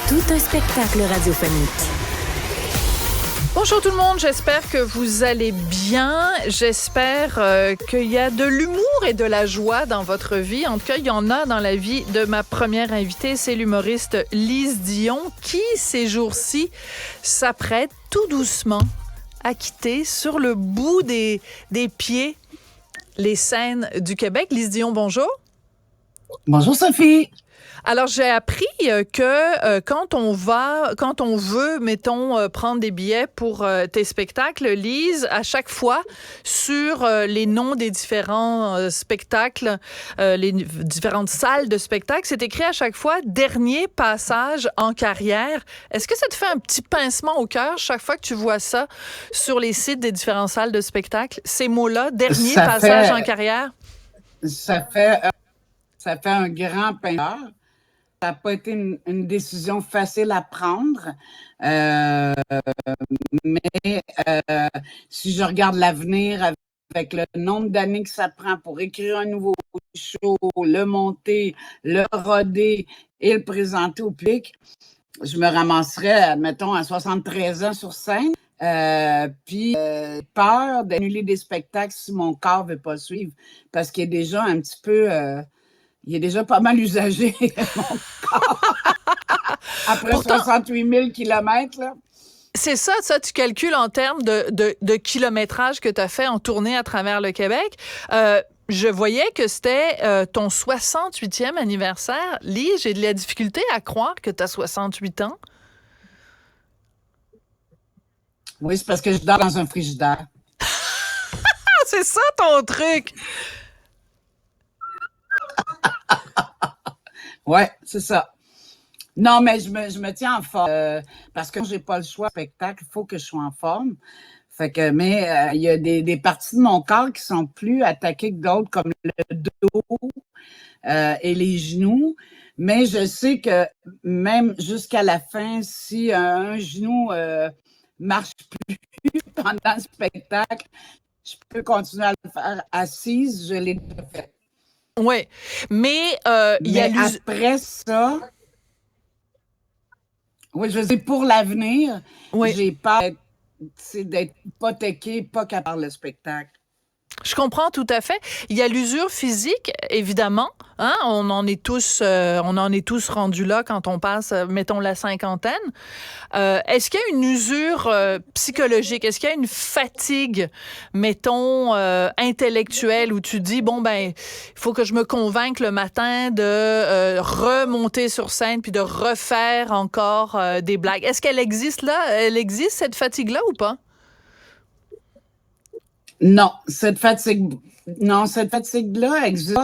Tout un spectacle radiophonique. Bonjour tout le monde, j'espère que vous allez bien. J'espère qu'il y a de l'humour et de la joie dans votre vie. En tout cas, il y en a dans la vie de ma première invitée. C'est l'humoriste Lise Dion qui, ces jours-ci, s'apprête tout doucement à quitter sur le bout des pieds les scènes du Québec. Lise Dion, bonjour. Bonjour Sophie. Alors, j'ai appris que quand on veut, mettons, prendre des billets pour tes spectacles, Lise, à chaque fois, sur les noms des différents spectacles, les différentes salles de spectacle, c'est écrit à chaque fois « Dernier passage en carrière ». Est-ce que ça te fait un petit pincement au cœur chaque fois que tu vois ça sur les sites des différentes salles de spectacle? Ces mots-là, « Dernier passage en carrière ». Ça fait un grand pinceur. Ça n'a pas été une décision facile à prendre, mais si je regarde l'avenir avec le nombre d'années que ça prend pour écrire un nouveau show, le monter, le roder et le présenter au public, je me ramasserais, admettons, à 73 ans sur scène. Puis peur d'annuler des spectacles si mon corps ne veut pas suivre, parce qu'il est déjà un petit peu... il est déjà pas mal usagé, mon corps. Après pourtant, 68 000 kilomètres, là. C'est ça, tu calcules en termes de kilométrage que tu as fait en tournée à travers le Québec. Je voyais que c'était ton 68e anniversaire. Lise, j'ai de la difficulté à croire que tu as 68 ans. Oui, c'est parce que je dors dans un frigidaire. C'est ça ton truc! Ouais, c'est ça. Non, mais je me tiens en forme parce que j'ai pas le choix spectacle, il faut que je sois en forme. Fait que, mais il y a des parties de mon corps qui sont plus attaquées que d'autres, comme le dos et les genoux. Mais je sais que même jusqu'à la fin, si un genou marche plus pendant le spectacle, je peux continuer à le faire assise. Je l'ai déjà fait. Oui, mais il y a après ça, oui, je sais, pour l'avenir, oui. J'ai peur d'être hypothéquée, pas qu'à part le spectacle. Je comprends tout à fait. Il y a l'usure physique, évidemment. Hein? On en est tous rendus là quand on passe, mettons, la cinquantaine. Est-ce qu'il y a une usure psychologique? Est-ce qu'il y a une fatigue, mettons, intellectuelle où tu dis, bon, ben, il faut que je me convainque le matin de remonter sur scène puis de refaire encore des blagues. Est-ce qu'elle existe là? Elle existe, cette fatigue-là, ou pas? Non, cette fatigue-là existe.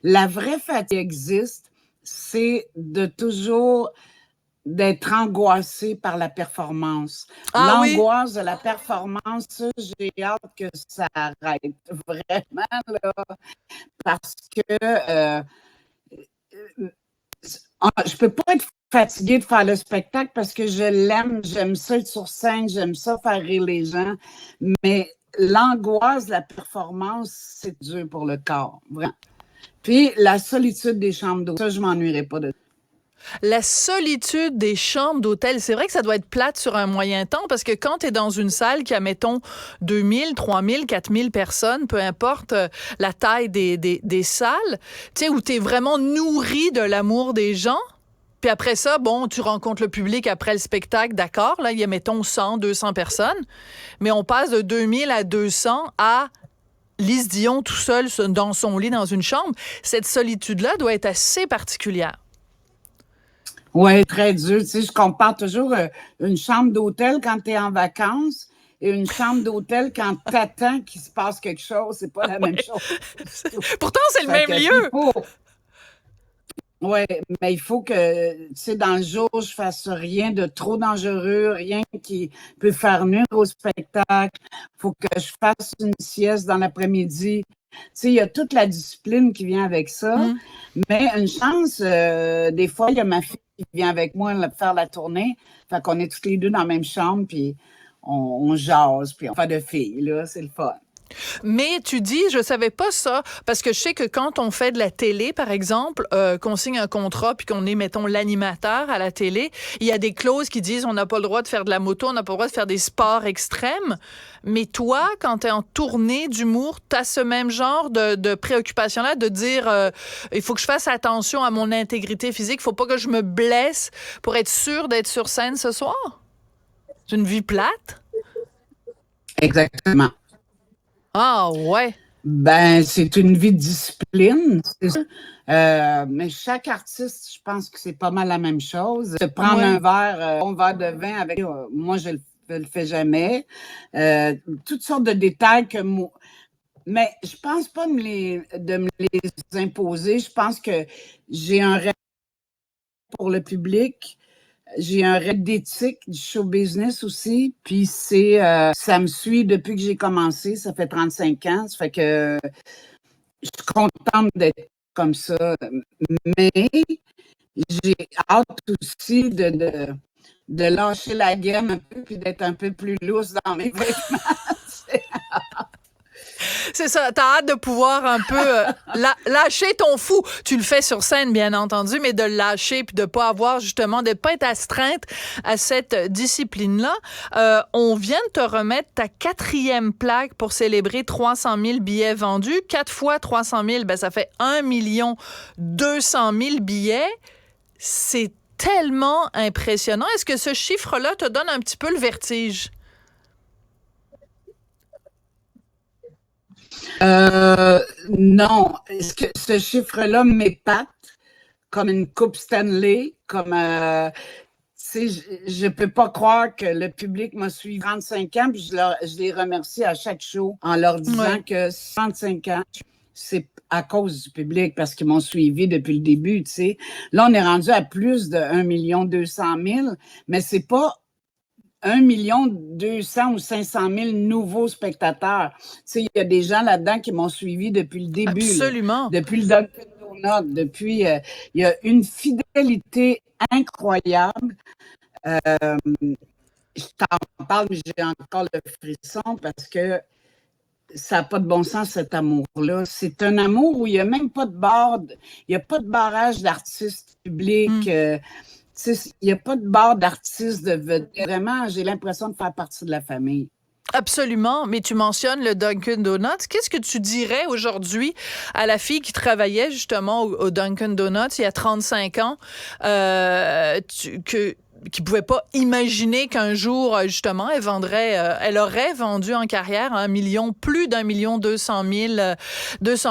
La vraie fatigue existe, c'est de toujours d'être angoissé par la performance. Ah, l'angoisse de la performance, ça, j'ai hâte que ça arrête vraiment, là, parce que je peux pas être fatiguée de faire le spectacle parce que je l'aime, j'aime ça être sur scène, j'aime ça faire rire les gens, mais l'angoisse de la performance, c'est dur pour le corps, vraiment. Puis la solitude des chambres d'hôtel, ça, je m'ennuierai pas de ça. La solitude des chambres d'hôtel, c'est vrai que ça doit être plate sur un moyen temps, parce que quand tu es dans une salle qui a, mettons, 2000, 3000, 4000 personnes, peu importe la taille des salles, tu sais, où tu es vraiment nourri de l'amour des gens, puis après ça, bon, tu rencontres le public après le spectacle, d'accord, là, il y a, mettons, 100, 200 personnes, mais on passe de 2000 à 200 à Lise Dion tout seul dans son lit, dans une chambre. Cette solitude-là doit être assez particulière. Oui, très dur. Tu sais, je compare toujours une chambre d'hôtel quand tu es en vacances et une chambre d'hôtel quand tu attends qu'il se passe quelque chose. C'est pas la même chose. Pourtant, c'est le même lieu. Oui, mais il faut que, tu sais, dans le jour, je fasse rien de trop dangereux, rien qui peut faire nuire au spectacle. Il faut que je fasse une sieste dans l'après-midi. Tu sais, il y a toute la discipline qui vient avec ça. Mais une chance, des fois, il y a ma fille qui vient avec moi faire la tournée. Fait qu'on est toutes les deux dans la même chambre, puis on jase, puis on fait de filles, là. C'est le fun. Mais tu dis, je savais pas ça, parce que je sais que quand on fait de la télé, par exemple, qu'on signe un contrat puis qu'on est, mettons, l'animateur à la télé, il y a des clauses qui disent on n'a pas le droit de faire de la moto, on n'a pas le droit de faire des sports extrêmes. Mais toi, quand tu es en tournée d'humour, tu as ce même genre de préoccupation-là, de dire il faut que je fasse attention à mon intégrité physique, il faut pas que je me blesse pour être sûr d'être sur scène ce soir? C'est une vie plate? Exactement. Ah ouais. Ben, c'est une vie de discipline, c'est ça. Mais chaque artiste, je pense que c'est pas mal la même chose. Se prendre un verre de vin avec, moi, je le fais jamais. Toutes sortes de détails que moi. Mais je pense pas de me les imposer. Je pense que j'ai un respect pour le public. J'ai un rêve d'éthique du show business aussi, puis ça me suit depuis que j'ai commencé, ça fait 35 ans, ça fait que je suis contente d'être comme ça, mais j'ai hâte aussi de lâcher la gamme un peu, puis d'être un peu plus loose dans mes vêtements. C'est ça, t'as hâte de pouvoir un peu lâcher ton fou. Tu le fais sur scène, bien entendu, mais de le lâcher puis de pas avoir justement, de pas être astreinte à cette discipline-là. On vient de te remettre ta 4e plaque pour célébrer 300 000 billets vendus. 4 fois 300 000, ben ça fait 1 200 000 billets. C'est tellement impressionnant. Est-ce que ce chiffre-là te donne un petit peu le vertige? Non, est-ce que ce chiffre-là m'épate comme une coupe Stanley, comme je peux pas croire que le public m'a suivi 35 ans, puis je les remercie à chaque show en leur disant que 35 ans, c'est à cause du public, parce qu'ils m'ont suivi depuis le début, tu sais. Là, on est rendu à plus de 1 200 000, mais c'est pas 1 200 ou 500 000 nouveaux spectateurs. Tu sais, il y a des gens là-dedans qui m'ont suivi depuis le début. Absolument. Là, depuis le Dunkin' Donut, depuis... il y a une fidélité incroyable. Je t'en parle, mais j'ai encore le frisson parce que ça n'a pas de bon sens, cet amour-là. C'est un amour où il n'y a même pas de il n'y a pas de barrage d'artistes publics. Il n'y a pas de barre d'artistes de vedette. Vraiment, j'ai l'impression de faire partie de la famille. Absolument, mais tu mentionnes le Dunkin' Donuts. Qu'est-ce que tu dirais aujourd'hui à la fille qui travaillait justement au Dunkin' Donuts il y a 35 ans, qui pouvait pas imaginer qu'un jour, justement, elle aurait vendu en carrière plus d'1 200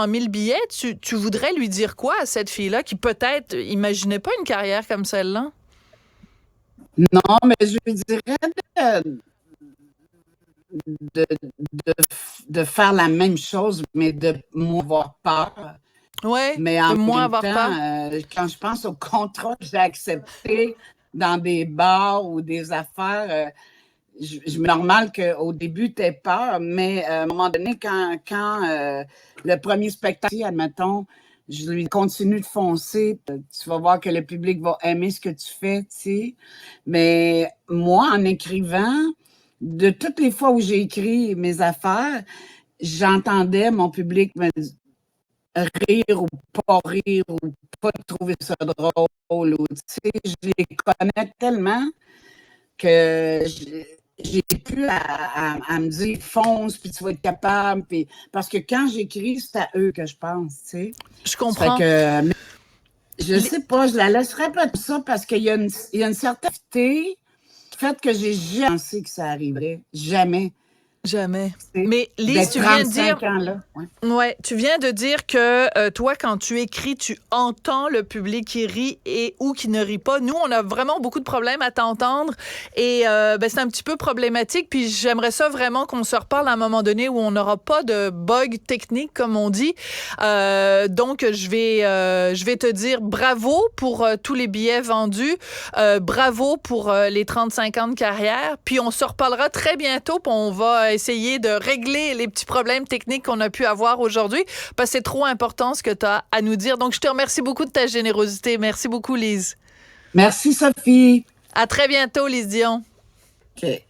000 billets. Tu voudrais lui dire quoi à cette fille-là qui peut-être imaginait pas une carrière comme celle-là? Non, mais je lui dirais de faire la même chose, mais de moins avoir peur. Oui, mais en de moins même avoir peur. Quand je pense au contrat que j'ai accepté dans des bars ou des affaires, je me normal qu'au début, tu aies peur, mais à un moment donné, quand le premier spectacle, admettons, je lui continue de foncer, tu vas voir que le public va aimer ce que tu fais, tu sais. Mais moi, en écrivant, de toutes les fois où j'ai écrit mes affaires, j'entendais mon public me rire ou pas rire ou pas trouver ça drôle. Ou, tu sais, je les connais tellement que j'ai pu à me dire fonce, puis tu vas être capable. Puis, parce que quand j'écris, c'est à eux que je pense, tu sais. Je comprends. Je sais pas, je la laisserai pas tout ça parce qu'il y a une certaine fait que j'ai jamais pensé que ça arriverait. Jamais. Jamais. Mais Lise, tu viens de dire, tu viens de dire que toi, quand tu écris, tu entends le public qui rit ou qui ne rit pas. Nous, on a vraiment beaucoup de problèmes à t'entendre et c'est un petit peu problématique. Puis j'aimerais ça vraiment qu'on se reparle à un moment donné où on n'aura pas de bug technique, comme on dit. Donc, je vais te dire bravo pour tous les billets vendus, bravo pour les 35 ans de carrière. Puis on se reparlera très bientôt. Puis on va essayer de régler les petits problèmes techniques qu'on a pu avoir aujourd'hui, parce que c'est trop important ce que tu as à nous dire. Donc, je te remercie beaucoup de ta générosité. Merci beaucoup, Lise. Merci, Sophie. À très bientôt, Lise Dion. OK.